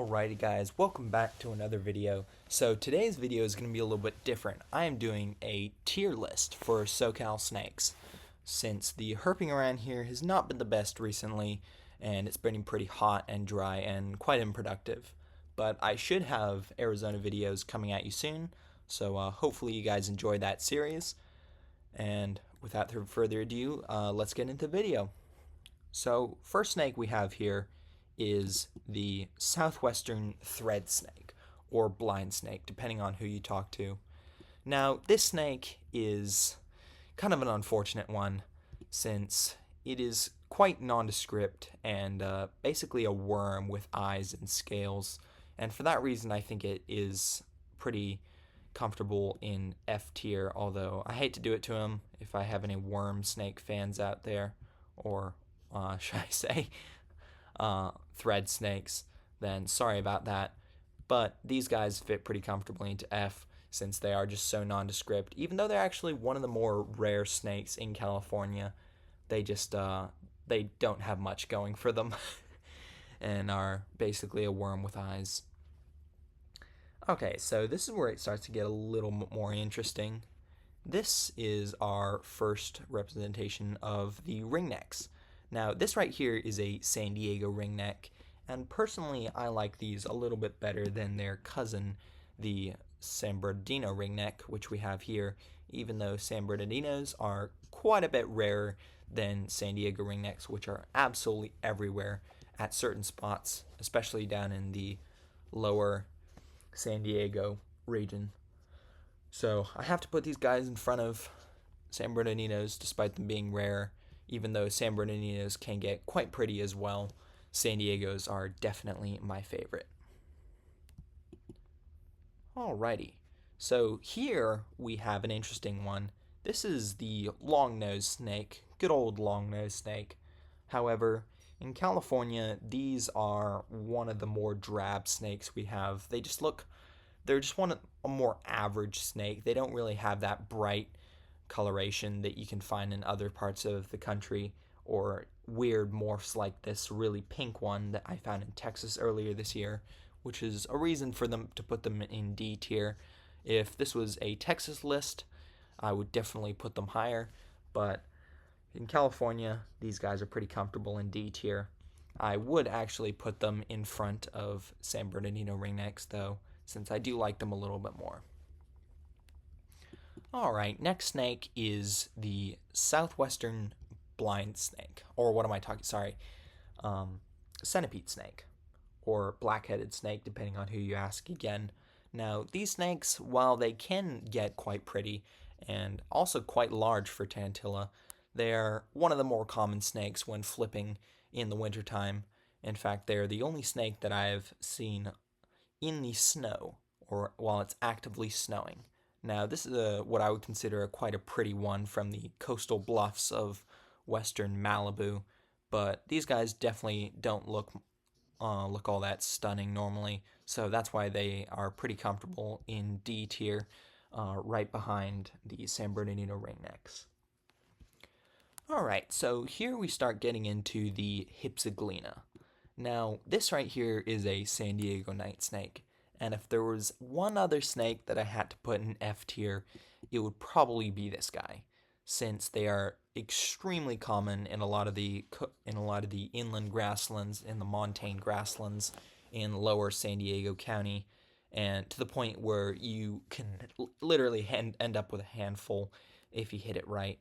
Alrighty guys, welcome back to another video. So today's video is going to be a little bit different. I am doing a tier list for Socal Snakes, since the herping around here has not been the best recently, and it's been pretty hot and dry and quite unproductive. But I should have Arizona videos coming at you soon, so hopefully you guys enjoy that series. And without further ado, let's get into the video. So first snake we have here is the southwestern thread snake, or blind snake, depending on who you talk to. Now, this snake is kind of an unfortunate one, since it is quite nondescript and basically a worm with eyes and scales, and for that reason I think it is pretty comfortable in F tier, although I hate to do it to him. If I have any worm snake fans out there, or should I say thread snakes, then sorry about that. But these guys fit pretty comfortably into F, since they are just so nondescript. Even though they're actually one of the more rare snakes in California, they just they don't have much going for them and are basically a worm with eyes. Okay, so this is where it starts to get a little more interesting. This is our first representation of the ringnecks. Now, this right here is a San Diego ringneck, and personally I like these a little bit better than their cousin, the San Bernardino ringneck, which we have here, even though San Bernardinos are quite a bit rarer than San Diego ringnecks, which are absolutely everywhere at certain spots, especially down in the lower San Diego region. So I have to put these guys in front of San Bernardinos, despite them being rare. Even though San Bernardinos can get quite pretty as well, San Diegos are definitely my favorite. Alrighty, so here we have an interesting one. This is the long-nosed snake, good old long-nosed snake. However, in California, these are one of the more drab snakes we have. They're just a more average snake. They don't really have that bright coloration that you can find in other parts of the country, or weird morphs like this really pink one that I found in Texas earlier this year, which is a reason for them to put them in D tier. If this was a Texas list, I would definitely put them higher, but in California, these guys are pretty comfortable in D tier. I would actually put them in front of San Bernardino ringnecks though, since I do like them a little bit more. Alright, next snake is the southwestern blind snake, or what am I talking, sorry, centipede snake, or black-headed snake, depending on who you ask again. Now, these snakes, while they can get quite pretty, and also quite large for Tantilla, they're one of the more common snakes when flipping in the wintertime. In fact, they're the only snake that I've seen in the snow, or while it's actively snowing. Now, this is what I would consider quite a pretty one from the coastal bluffs of western Malibu, but these guys definitely don't look all that stunning normally, so that's why they are pretty comfortable in D tier, right behind the San Bernardino ringnecks. Alright, so here we start getting into the Hypsiglena. Now, this right here is a San Diego night snake. And if there was one other snake that I had to put in F tier, it would probably be this guy, since they are extremely common in a lot of the inland grasslands, in the montane grasslands in lower San Diego County, and to the point where you can literally end up with a handful if you hit it right.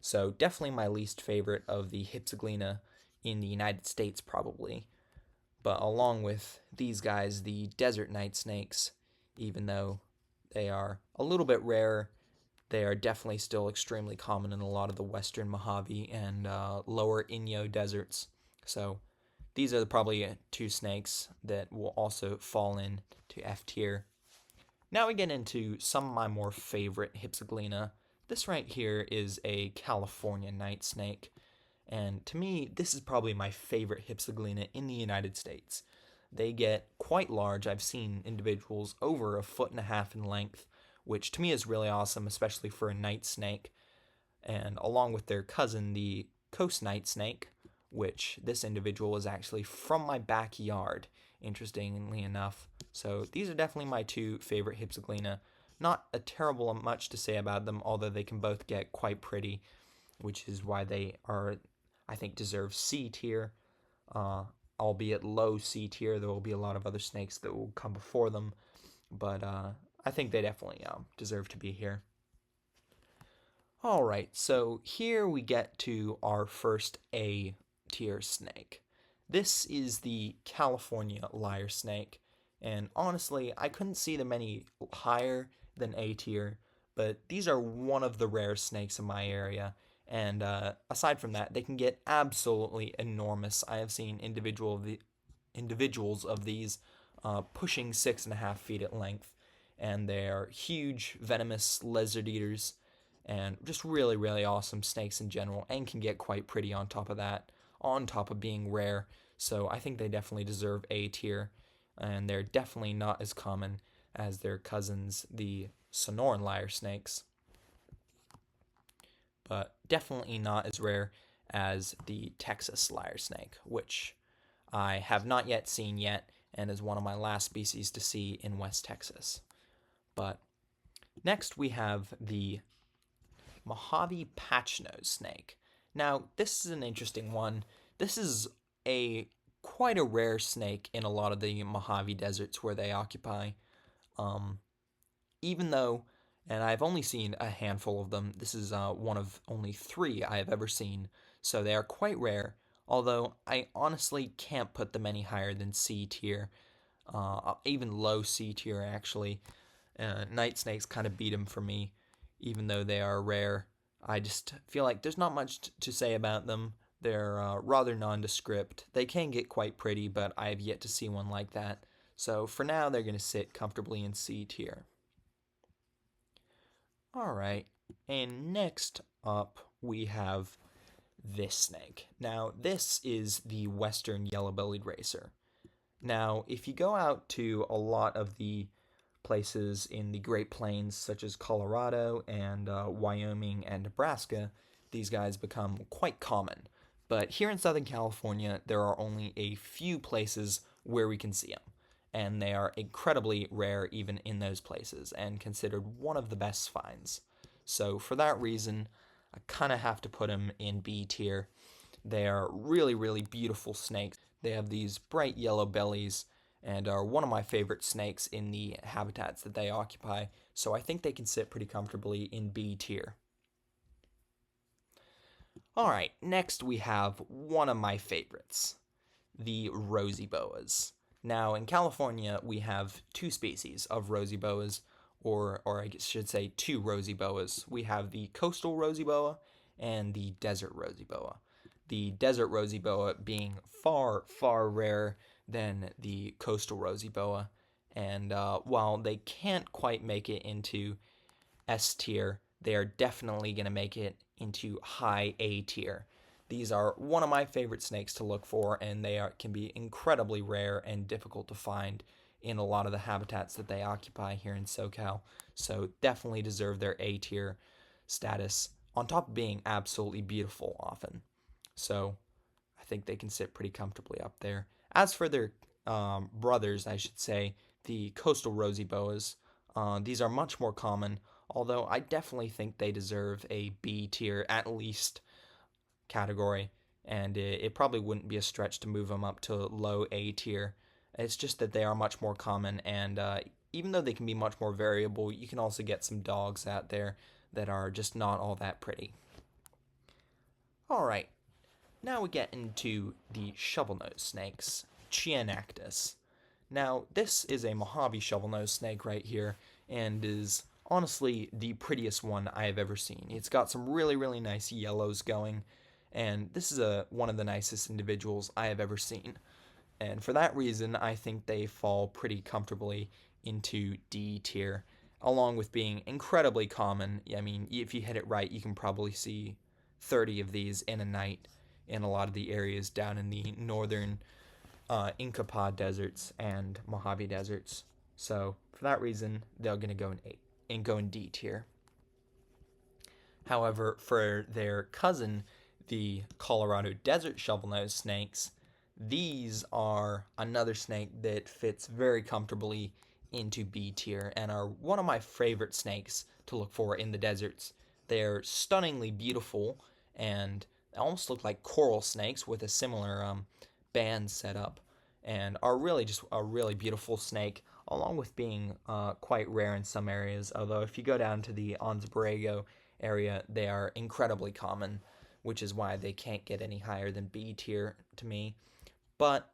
So definitely my least favorite of the Hypsiglena in the United States, probably. But along with these guys, the desert night snakes, even though they are a little bit rare, they are definitely still extremely common in a lot of the western Mojave and lower Inyo deserts. So these are probably two snakes that will also fall in to F tier. Now we get into some of my more favorite Hypsiglena. This right here is a California night snake. And to me, this is probably my favorite Hypsiglena in the United States. They get quite large. I've seen individuals over 1.5 feet in length, which to me is really awesome, especially for a night snake. And along with their cousin, the coast night snake, which this individual is actually from my backyard interestingly enough. So these are definitely my two favorite Hypsoglena. Not a terrible much to say about them, although they can both get quite pretty, which is why they are, I think, deserve C tier. Uh, Albeit low C tier, there will be a lot of other snakes that will come before them, but I think they definitely deserve to be here. Alright, so here we get to our first A tier snake. This is the California lyre snake, and honestly, I couldn't see them any higher than A tier, but these are one of the rare snakes in my area, and aside from that, they can get absolutely enormous. I have seen individuals of these pushing 6.5 feet at length, and they are huge, venomous lizard eaters, and just really, really awesome snakes in general, and can get quite pretty on top of that, on top of being rare. So I think they definitely deserve A tier, and they're definitely not as common as their cousins, the Sonoran lyre snakes, but definitely not as rare as the Texas lyre snake, which I have not yet seen yet, and is one of my last species to see in West Texas. But next we have the Mojave patchnose snake. Now, this is an interesting one. This is a quite a rare snake in a lot of the Mojave deserts where they occupy. Um, Even though, and I've only seen a handful of them, this is one of only 3 I have ever seen, so they are quite rare, although I honestly can't put them any higher than C tier, even low C tier actually. Night snakes kind of beat them for me, even though they are rare. I just feel like there's not much to say about them. They're rather nondescript. They can get quite pretty, but I have yet to see one like that. So for now, they're going to sit comfortably in C tier. Alright, and next up we have this snake. Now, this is the western yellow-bellied racer. Now, if you go out to a lot of the places in the Great Plains, such as Colorado and Wyoming and Nebraska, these guys become quite common. But here in Southern California, there are only a few places where we can see them, and they are incredibly rare even in those places, and considered one of the best finds. So for that reason, I kind of have to put them in B tier. They are really, really beautiful snakes. They have these bright yellow bellies, and are one of my favorite snakes in the habitats that they occupy, so I think they can sit pretty comfortably in B tier. Alright, next we have one of my favorites, the rosy boas. Now, in California, we have 2 species of rosy boas, or I should say 2 rosy boas. We have the coastal rosy boa and the desert rosy boa. The desert rosy boa being far, far rarer than the coastal rosy boa, and while they can't quite make it into S tier, they are definitely going to make it into high A tier. These are one of my favorite snakes to look for, and they can be incredibly rare and difficult to find in a lot of the habitats that they occupy here in SoCal, so definitely deserve their A tier status, on top of being absolutely beautiful often. So I think they can sit pretty comfortably up there. As for their brothers, I should say, the coastal rosy boas, these are much more common, although I definitely think they deserve a B tier at least category, and it probably wouldn't be a stretch to move them up to low A tier. It's just that they are much more common, and even though they can be much more variable, you can also get some dogs out there that are just not all that pretty. Alright, now we get into the shovelnose snakes, Chianactus. Now, this is a Mojave shovelnose snake right here, and is honestly the prettiest one I have ever seen. It's got some really, really nice yellows going, and this is one of the nicest individuals I have ever seen. And for that reason, I think they fall pretty comfortably into D tier, along with being incredibly common. I mean, if you hit it right, you can probably see 30 of these in a night in a lot of the areas down in the northern Incapaz deserts and Mojave deserts. So for that reason, they're going to go in A and go in D tier. However, for their cousin, the Colorado desert shovelnose snakes, These are another snake that fits very comfortably into B tier and are one of my favorite snakes to look for in the deserts. They're stunningly beautiful and they almost look like coral snakes with a similar band setup, and are really just a really beautiful snake, along with being quite rare in some areas. Although if you go down to the Anza Borrego area, they are incredibly common, which is why they can't get any higher than B tier to me. But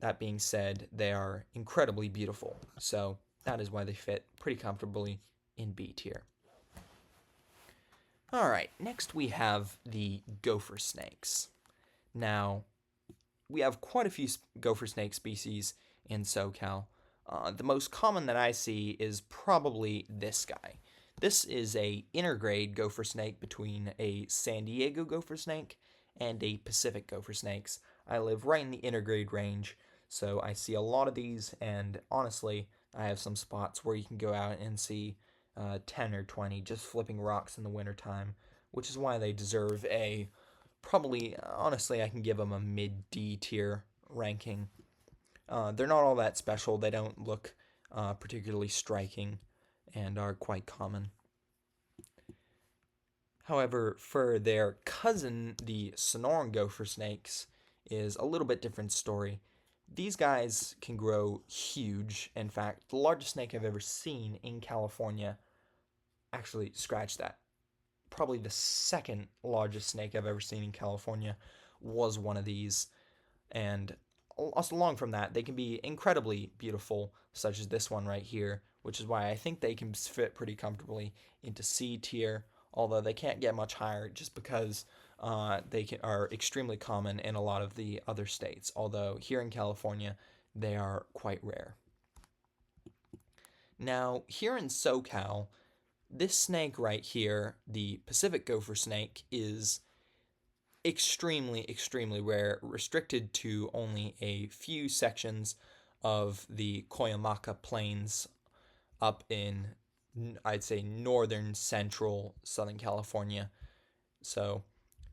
that being said, they are incredibly beautiful, so that is why they fit pretty comfortably in B tier. Alright, next we have the gopher snakes. Now, we have quite a few gopher snake species in SoCal. The most common that I see is probably this guy. This is a intergrade gopher snake between a San Diego gopher snake and a Pacific gopher snakes. I live right in the intergrade range, so I see a lot of these, and honestly, I have some spots where you can go out and see 10 or 20 just flipping rocks in the wintertime, which is why they deserve a probably, honestly, I can give them a mid D tier ranking. They're not all that special, they don't look particularly striking, and are quite common. However, for their cousin, the Sonoran gopher snakes, is a little bit different story. These guys can grow huge. In fact, the largest snake I've ever seen in California, actually, scratch that, probably the second largest snake I've ever seen in California was one of these. And along from that, they can be incredibly beautiful, such as this one right here, which is why I think they can fit pretty comfortably into C tier, although they can't get much higher just because are extremely common in a lot of the other states, although here in California, they are quite rare. Now, here in SoCal, this snake right here, the Pacific gopher snake, is extremely rare, restricted to only a few sections of the Cuyamaca Plains up in, I'd say, northern central Southern California. So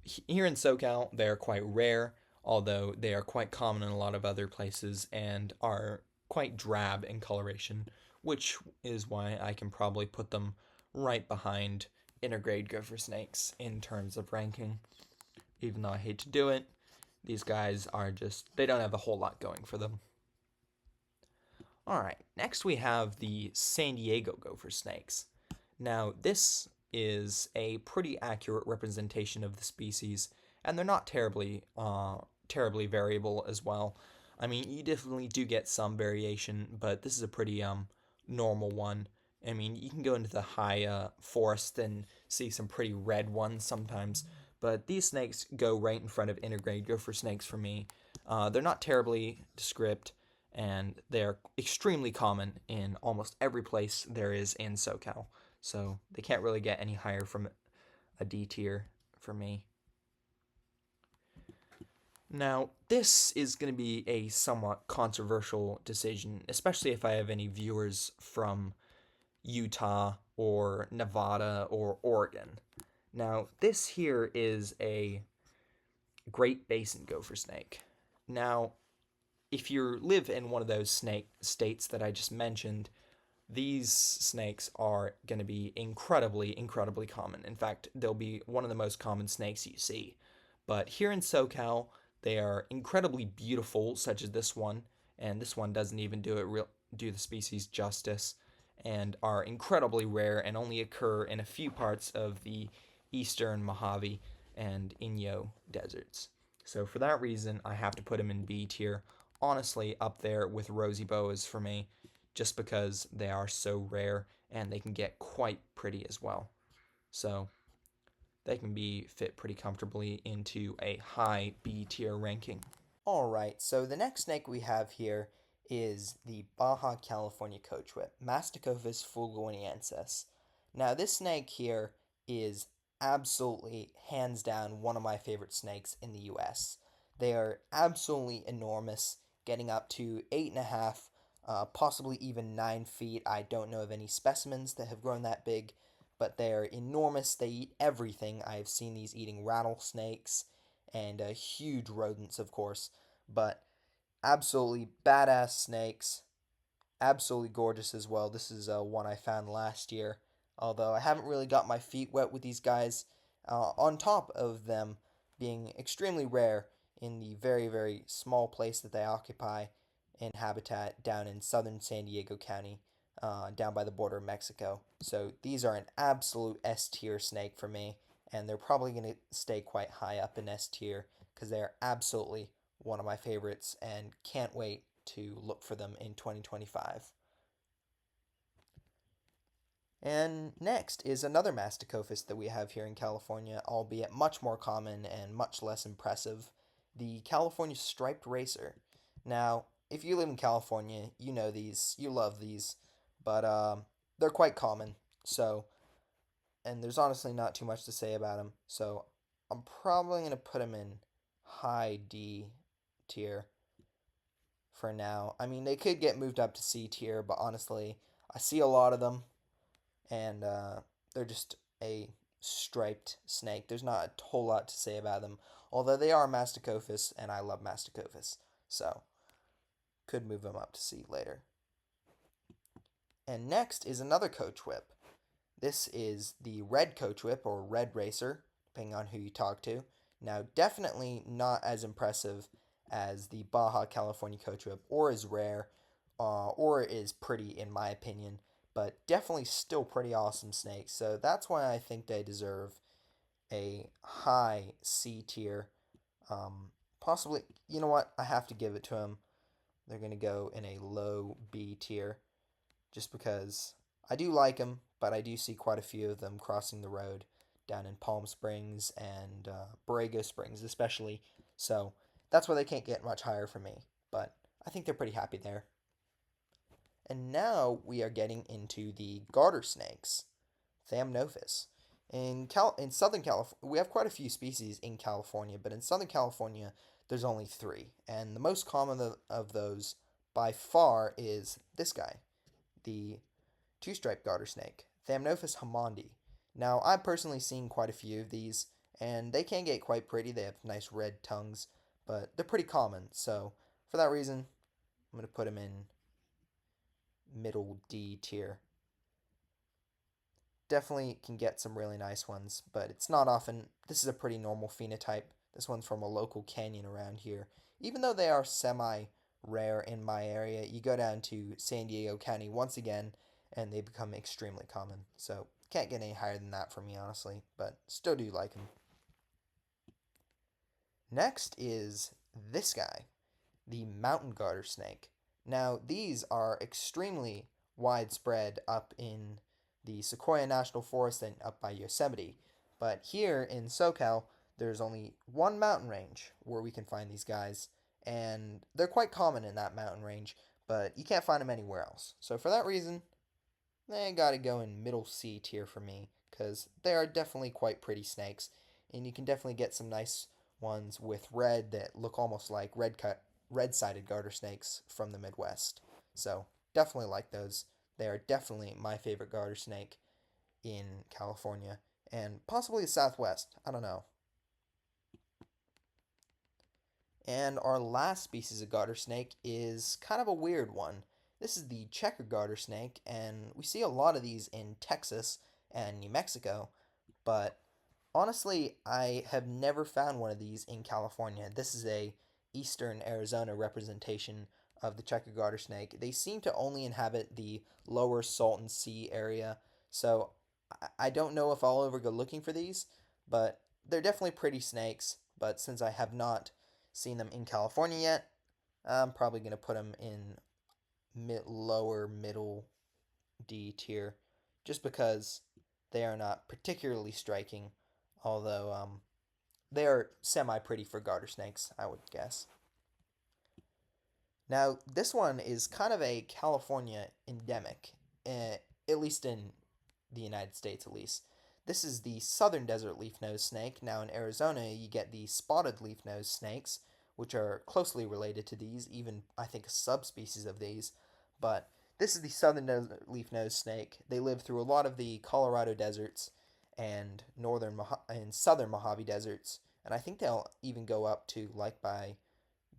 here in SoCal, they are quite rare, although they are quite common in a lot of other places and are quite drab in coloration, which is why I can probably put them right behind intergrade gopher snakes in terms of ranking. Even though I hate to do it, these guys are just, they don't have a whole lot going for them. Alright, next we have the San Diego gopher snakes. Now, this is a pretty accurate representation of the species, and they're not terribly variable as well. I mean, you definitely do get some variation, but this is a pretty normal one. I mean, you can go into the high forest and see some pretty red ones sometimes, but these snakes go right in front of intergrade gopher snakes for me. They're not terribly descript, and they're extremely common in almost every place there is in SoCal. So they can't really get any higher from a D tier for me. Now, this is going to be a somewhat controversial decision, especially if I have any viewers from Utah or Nevada or Oregon. Now, this here is a Great Basin gopher snake. Now, if you live in one of those snake states that I just mentioned, these snakes are going to be incredibly common. In fact, they'll be one of the most common snakes you see. But here in SoCal, they are incredibly beautiful, such as this one, and this one doesn't even do the species justice, and are incredibly rare and only occur in a few parts of the eastern Mojave and Inyo deserts. So for that reason, I have to put them in B tier, honestly up there with rosy boas for me, just because they are so rare and they can get quite pretty as well. So they can be fit pretty comfortably into a high B tier ranking. Alright, so the next snake we have here is the Baja California coach whip, Masticophis fulgoniensis. Now this snake here is absolutely, hands down, one of my favorite snakes in the US. They are absolutely enormous, getting up to 8.5, possibly even 9 feet. I don't know of any specimens that have grown that big, but they're enormous. They eat everything. I've seen these eating rattlesnakes and huge rodents, of course. but absolutely badass snakes, absolutely gorgeous as well. This is one I found last year, although I haven't really got my feet wet with these guys. On top of them being extremely rare in the very, very small place that they occupy in habitat down in southern San Diego County, down by the border of Mexico. So these are an absolute S tier snake for me, and they're probably going to stay quite high up in S tier because they are absolutely one of my favorites and can't wait to look for them in 2025. And next is another Masticophis that we have here in California, albeit much more common and much less impressive, the California striped racer. Now, if you live in California, you know these, you love these, but they're quite common. So, and there's honestly not too much to say about them. So, I'm probably going to put them in high D tier for now. I mean, they could get moved up to C tier, but honestly, I see a lot of them, and they're just a striped snake. There's not a whole lot to say about them, although they are Masticophis, and I love Masticophis, so could move them up to C later. And next is another coach whip. This is the red coach whip or red racer, depending on who you talk to. Now, definitely not as impressive as the Baja California coach whip, or as rare, or is pretty in my opinion, but definitely still pretty awesome snakes. So that's why I think they deserve a high C tier. Possibly, you know what? I have to give it to them. They're going to go in a low B tier just because I do like them, but I do see quite a few of them crossing the road down in Palm Springs and Borrego Springs, especially. So that's why they can't get much higher for me. But I think they're pretty happy there. And now we are getting into the garter snakes, Thamnophis. In Southern California, we have quite a few species in California, but in Southern California, there's only three. And the most common of those by far is this guy, the two-striped garter snake, Thamnophis hammondii. Now, I've personally seen quite a few of these, and they can get quite pretty. They have nice red tongues, but they're pretty common. So, for that reason, I'm going to put them in middle D tier. Definitely can get some really nice ones, but it's not often. This is a pretty normal phenotype. This one's from a local canyon around here. Even though they are semi rare in my area, you go down to San Diego County once again, and they become extremely common. So can't get any higher than that for me, honestly, but still do like them. Next is this guy, the mountain garter snake. Now, these are extremely widespread up in the Sequoia National Forest and up by Yosemite. But here in SoCal, there's only one mountain range where we can find these guys, and they're quite common in that mountain range, but you can't find them anywhere else. So for that reason, they gotta go in middle C tier for me, because they are definitely quite pretty snakes, and you can definitely get some nice ones with red that look almost like red-sided garter snakes from the Midwest. So definitely like those. They are definitely my favorite garter snake in California and possibly the Southwest. I don't know. And our last species of garter snake is kind of a weird one. This is the checker garter snake, and we see a lot of these in Texas and New Mexico, but honestly, I have never found one of these in California. This is a eastern Arizona representation of the checker garter snake. They seem to only inhabit the lower Salton Sea area, so I don't know if I'll ever go looking for these, but they're definitely pretty snakes. But since I have not seen them in California yet, I'm probably going to put them in lower middle D tier just because they are not particularly striking, although they are semi pretty for garter snakes, I would guess. Now, this one is kind of a California endemic, at least in the United States, at least. This is the southern desert leaf-nosed snake. Now, in Arizona, you get the spotted leaf-nosed snakes, which are closely related to these, even, I think, a subspecies of these. But this is the southern desert leaf-nosed snake. They live through a lot of the Colorado deserts and southern Mojave deserts, and I think they'll even go up to like by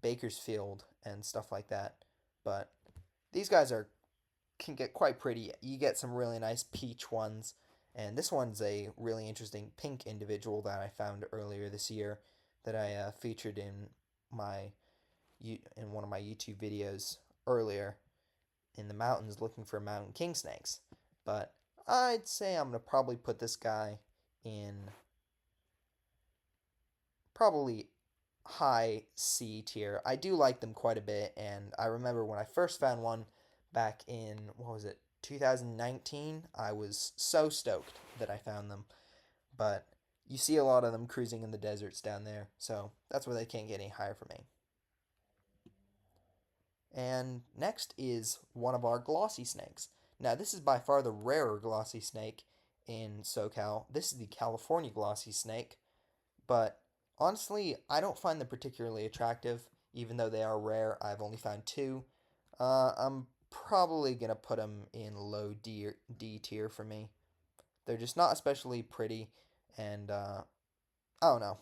Bakersfield and stuff like that. But these guys are can get quite pretty. You get some really nice peach ones, and this one's a really interesting pink individual that I found earlier this year that I featured my in one of my YouTube videos earlier in the mountains looking for mountain king snakes. But I'd say I'm gonna probably put this guy in probably high C tier. I do like them quite a bit, and I remember when I first found one back in, what was it, 2019, I was so stoked that I found them. But you see a lot of them cruising in the deserts down there, so that's where they can't get any higher for me. And next is one of our glossy snakes. Now, this is by far the rarer glossy snake in SoCal. This is the California glossy snake, but honestly, I don't find them particularly attractive, even though they are rare. I've only found two. I'm probably gonna put them in low D tier for me. They're just not especially pretty, and I don't know.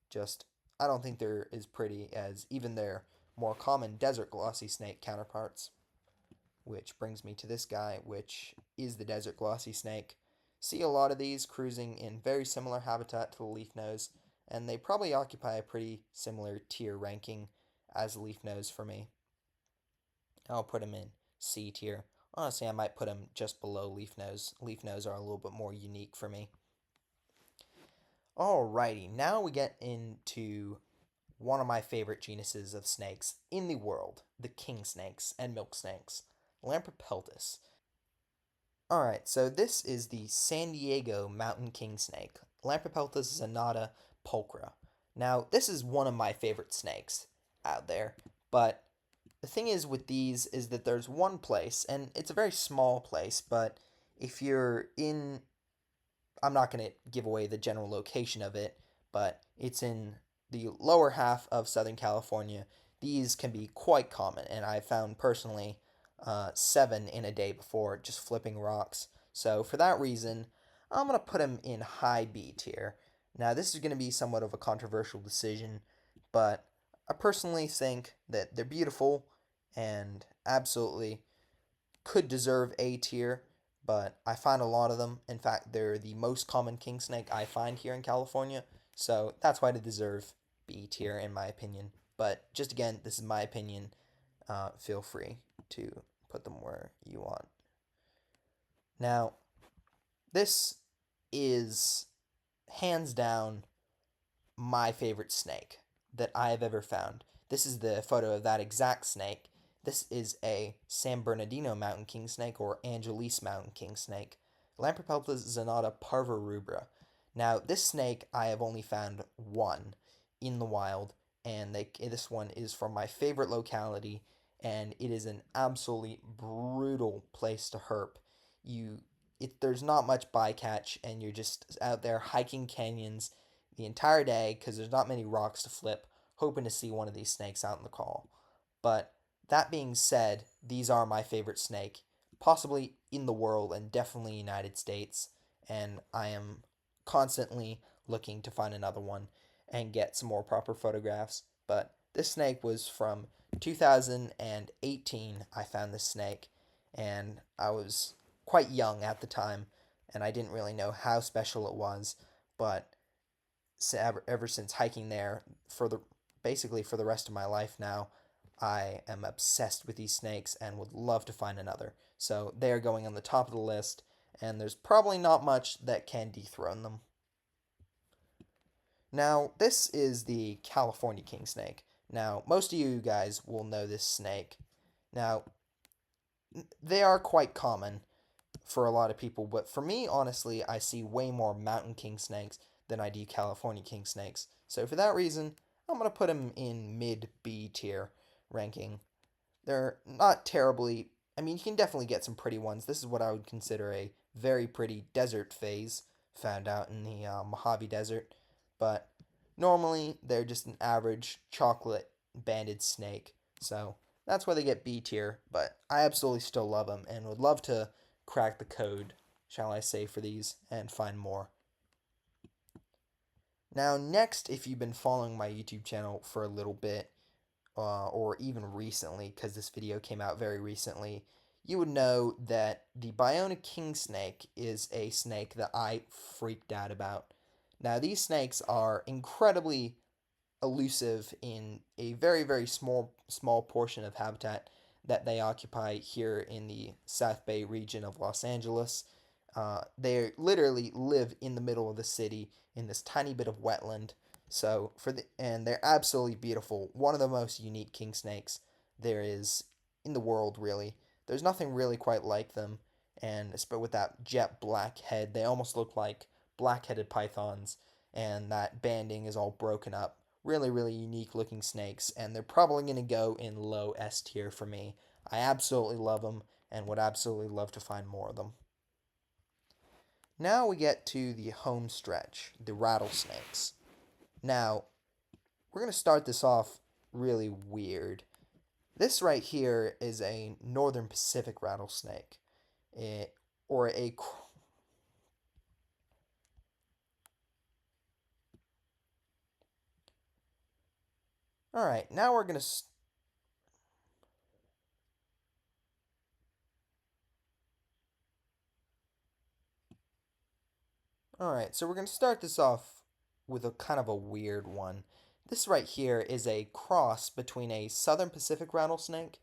Just I don't think they're as pretty as even their more common desert glossy snake counterparts. Which brings me to this guy, which is the desert glossy snake. See a lot of these cruising in very similar habitat to the leaf nose, and they probably occupy a pretty similar tier ranking as leaf nose for me. I'll put them in C tier. Honestly, I might put them just below leaf nose. Leaf nose are a little bit more unique for me. Alrighty, now we get into one of my favorite genuses of snakes in the world, the king snakes and milk snakes, Lampripeltis. Alright, so this is the San Diego mountain king snake, Lampripeltis zanata pulchra. Now, this is one of my favorite snakes out there, but the thing is with these is that there's one place, and it's a very small place, but if you're in, I'm not going to give away the general location of it, but it's in the lower half of Southern California. These can be quite common, and I found personally 7 in a day before just flipping rocks. So for that reason, I'm going to put them in high B tier. Now, this is going to be somewhat of a controversial decision, but I personally think that they're beautiful and absolutely could deserve A tier, but I find a lot of them. In fact, they're the most common king snake I find here in California, so that's why they deserve B tier in my opinion. But just again, this is my opinion. Feel free to put them where you want. Now, this is hands down my favorite snake that I have ever found. This is the photo of that exact snake. This is a San Bernardino mountain king snake or Angeles mountain king snake, Lampripeltis zanata parvirubra. Now, this snake I have only found one in the wild, and this one is from my favorite locality, and it is an absolutely brutal place to herp. There's not much bycatch, and you're just out there hiking canyons the entire day because there's not many rocks to flip, hoping to see one of these snakes out in the call. But that being said, these are my favorite snake, possibly in the world and definitely United States, and I am constantly looking to find another one and get some more proper photographs. But this snake was from 2018. I found this snake, and I was quite young at the time, and I didn't really know how special it was. But ever since hiking there for the basically for the rest of my life now, I am obsessed with these snakes and would love to find another. So they are going on the top of the list, and there's probably not much that can dethrone them. Now, this is the California king snake. Now, most of you guys will know this snake. Now, they are quite common for a lot of people, but for me, honestly, I see way more mountain king snakes than I do California king snakes. So for that reason, I'm going to put them in mid B tier ranking. They're not terribly, I mean, you can definitely get some pretty ones. This is what I would consider a very pretty desert phase found out in the Mojave Desert, but normally they're just an average chocolate banded snake. So that's why they get B tier, but I absolutely still love them and would love to crack the code, shall I say, for these and find more. Now, next, if you've been following my YouTube channel for a little bit, or even recently, because this video came out very recently, you would know that the Biona king snake is a snake that I freaked out about. Now, these snakes are incredibly elusive in a very, very small portion of habitat that they occupy here in the South Bay region of Los Angeles. They literally live in the middle of the city in this tiny bit of wetland. And they're absolutely beautiful. One of the most unique king snakes there is in the world, really. There's nothing really quite like them, and but with that jet black head, they almost look like black-headed pythons, and that banding is all broken up. Really, really unique looking snakes, and they're probably going to go in low S tier for me. I absolutely love them and would absolutely love to find more of them. Now we get to the home stretch, the rattlesnakes. Now, we're going to start this off really weird. This right here is a northern Pacific rattlesnake. It, or a All right, now we're going to Alright, so we're going to start this off with a kind of a weird one. This right here is a cross between a southern Pacific rattlesnake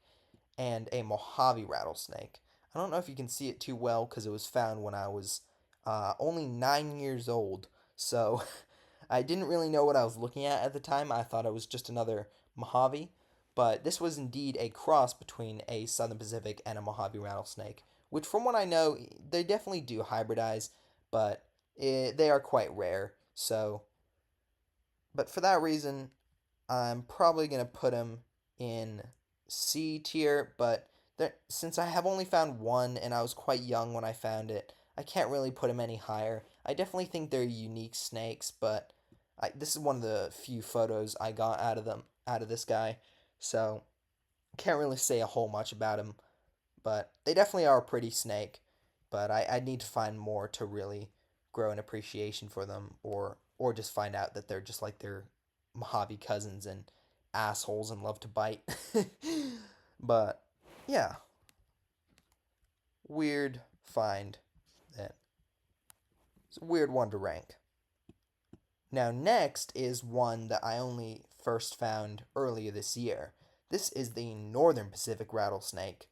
and a Mojave rattlesnake. I don't know if you can see it too well because it was found when I was only 9 years old. So I didn't really know what I was looking at the time. I thought it was just another Mojave. But this was indeed a cross between a southern Pacific and a Mojave rattlesnake, which from what I know, they definitely do hybridize, but they are quite rare. But for that reason, I'm probably going to put him in C tier, but since I have only found one and I was quite young when I found it, I can't really put him any higher. I definitely think they're unique snakes, but this is one of the few photos I got out of this guy, so can't really say a whole much about him. But they definitely are a pretty snake, but I need to find more to really grow an appreciation for them, or just find out that they're just like their Mojave cousins and assholes and love to bite. But yeah, weird find. That it's a weird one to rank. Now next is one that I only first found earlier this year. This is the Northern Pacific rattlesnake.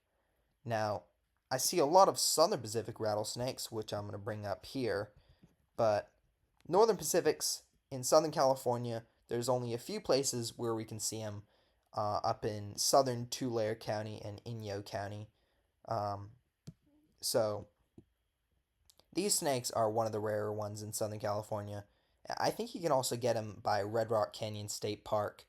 Now, I see a lot of Southern Pacific rattlesnakes, which I'm going to bring up here, but Northern Pacifics in Southern California, there's only a few places where we can see them, up in southern Tulare County and Inyo County. Um, so these snakes are one of the rarer ones in Southern California. I think you can also get them by Red Rock Canyon State Park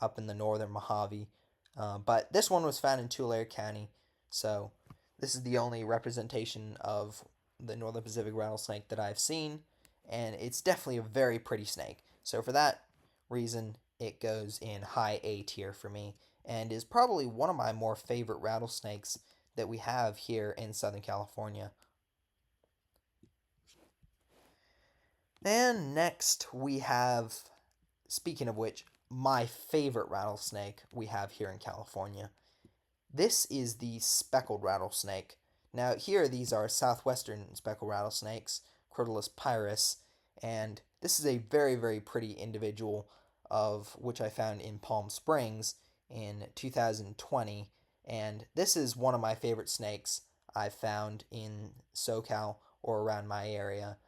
up in the northern Mojave. But this one was found in Tulare County, so this is the only representation of the Northern Pacific rattlesnake that I've seen, and it's definitely a very pretty snake. So for that reason, it goes in high A tier for me, and is probably one of my more favorite rattlesnakes that we have here in Southern California. And next we have, speaking of which, my favorite rattlesnake we have here in California. This is the speckled rattlesnake. Now, here these are southwestern speckled rattlesnakes, Crotalus pyrrhus, and this is a very, very pretty individual of which I found in Palm Springs in 2020. And this is one of my favorite snakes I've found in SoCal or around my area.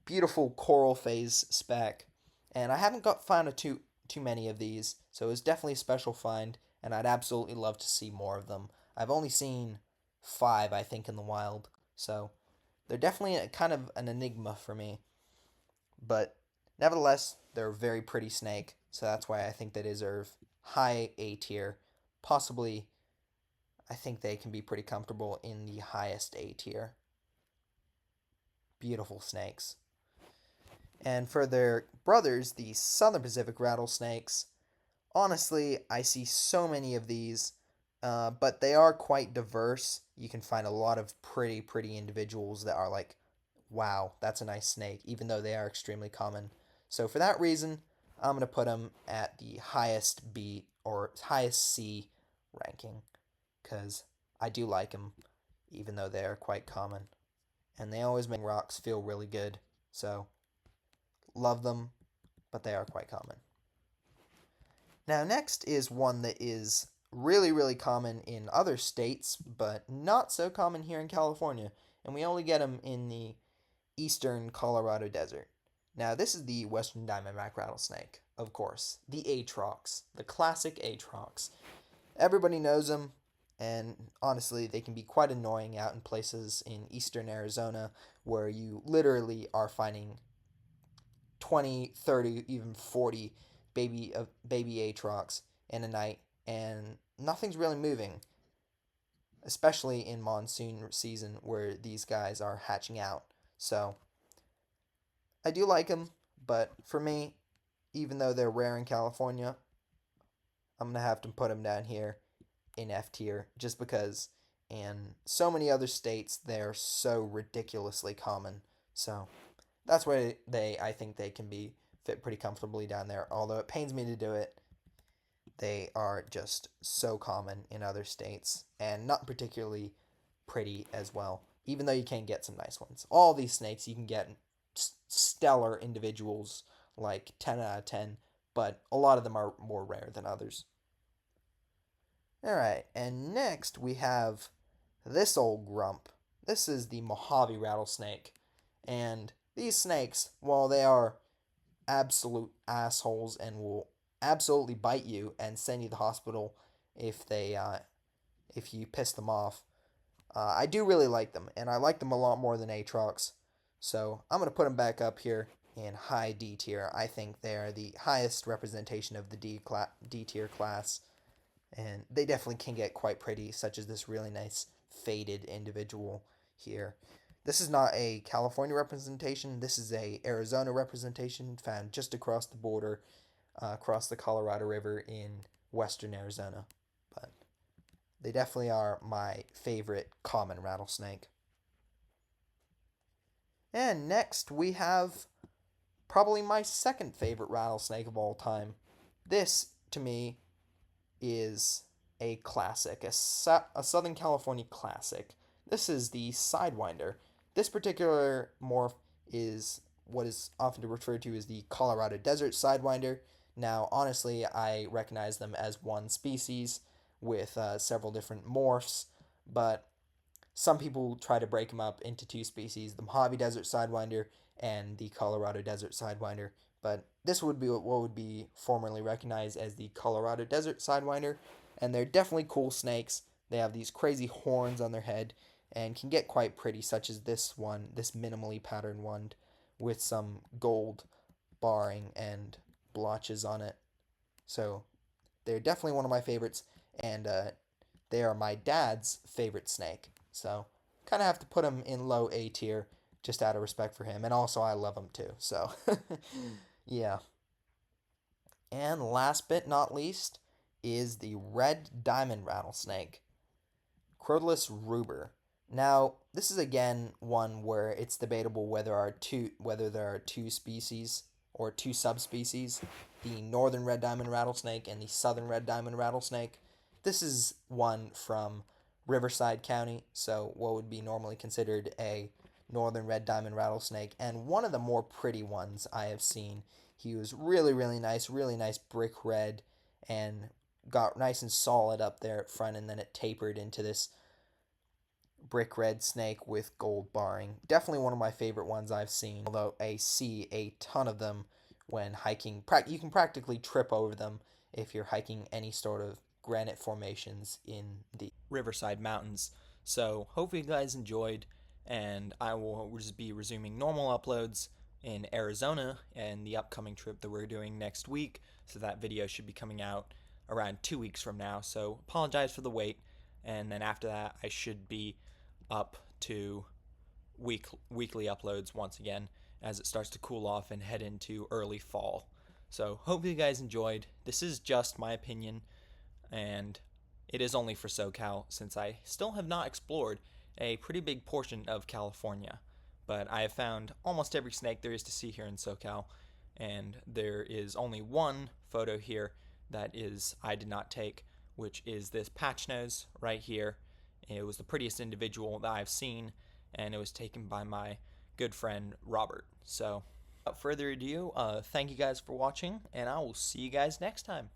Beautiful coral phase speck, and I haven't got found too many of these, so it's definitely a special find, and I'd absolutely love to see more of them. I've only seen 5, I think, in the wild, so they're definitely kind of an enigma for me. But nevertheless, they're a very pretty snake, so that's why I think they deserve high A tier. Possibly, I think they can be pretty comfortable in the highest A tier. Beautiful snakes. And for their brothers, the Southern Pacific rattlesnakes, honestly, I see so many of these, but they are quite diverse. You can find a lot of pretty, pretty individuals that are like, wow, that's a nice snake, even though they are extremely common. So for that reason, I'm going to put them at the highest B or highest C ranking, because I do like them, even though they are quite common. And they always make rocks feel really good, so love them, but they are quite common. Now, next is one that is really, really common in other states, but not so common here in California, and we only get them in the eastern Colorado desert. Now, this is the western diamondback rattlesnake, of course, the Atrox, the classic Atrox. Everybody knows them, and honestly, they can be quite annoying out in places in eastern Arizona where you literally are finding 20, 30, even 40 baby Atrox in a night, and nothing's really moving, especially in monsoon season where these guys are hatching out. So I do like them, but for me, even though they're rare in California, I'm gonna have to put them down here in F tier just because in so many other states they're so ridiculously common. So that's why I think they can be fit pretty comfortably down there. Although it pains me to do it, they are just so common in other states and not particularly pretty as well. Even though you can get some nice ones, all these snakes you can get stellar individuals, like 10 out of 10, but a lot of them are more rare than others. Alright, and next we have this old grump. This is the Mojave rattlesnake. And these snakes, while they are absolute assholes and will absolutely bite you and send you to the hospital if you piss them off, I do really like them, and I like them a lot more than Atrox. So I'm going to put them back up here in high D tier. I think they are the highest representation of the D tier class, and they definitely can get quite pretty, such as this really nice faded individual here. This is not a California representation. This is a Arizona representation found just across the border, across the Colorado River in western Arizona. But they definitely are my favorite common rattlesnake. And next we have probably my second favorite rattlesnake of all time. This, to me, is a classic, a Southern California classic. This is the Sidewinder. This particular morph is what is often referred to as the Colorado Desert Sidewinder. Now, honestly, I recognize them as one species with several different morphs, but some people try to break them up into two species, the Mojave Desert Sidewinder and the Colorado Desert Sidewinder. But this would be what would be formerly recognized as the Colorado Desert Sidewinder, and they're definitely cool snakes. They have these crazy horns on their head and can get quite pretty, such as this one, this minimally patterned one with some gold barring and blotches on it. So they're definitely one of my favorites, and they are my dad's favorite snake. So kind of have to put him in low A tier just out of respect for him, and also I love him too. So yeah. And last but not least is the red diamond rattlesnake, Crotalus ruber. Now, this is again one where it's debatable whether there are two species or two subspecies, the northern red diamond rattlesnake and the southern red diamond rattlesnake. This is one from Riverside County, so what would be normally considered a northern red diamond rattlesnake, and one of the more pretty ones I have seen. He was really, really nice brick red, and got nice and solid up there at front, and then it tapered into this brick red snake with gold barring. Definitely one of my favorite ones I've seen, although I see a ton of them when hiking. You can practically trip over them if you're hiking any sort of granite formations in the Riverside Mountains. So hopefully you guys enjoyed, and I will just be resuming normal uploads in Arizona and the upcoming trip that we're doing next week. So that video should be coming out around 2 weeks from now. So apologize for the wait, and then after that I should be up to weekly uploads once again as it starts to cool off and head into early fall. So hopefully you guys enjoyed. This is just my opinion, and it is only for SoCal, since I still have not explored a pretty big portion of California. But I have found almost every snake there is to see here in SoCal, and there is only one photo here that is I did not take, which is this patch nose right here. It was the prettiest individual that I've seen, and it was taken by my good friend Robert. So without further ado, thank you guys for watching, and I will see you guys next time.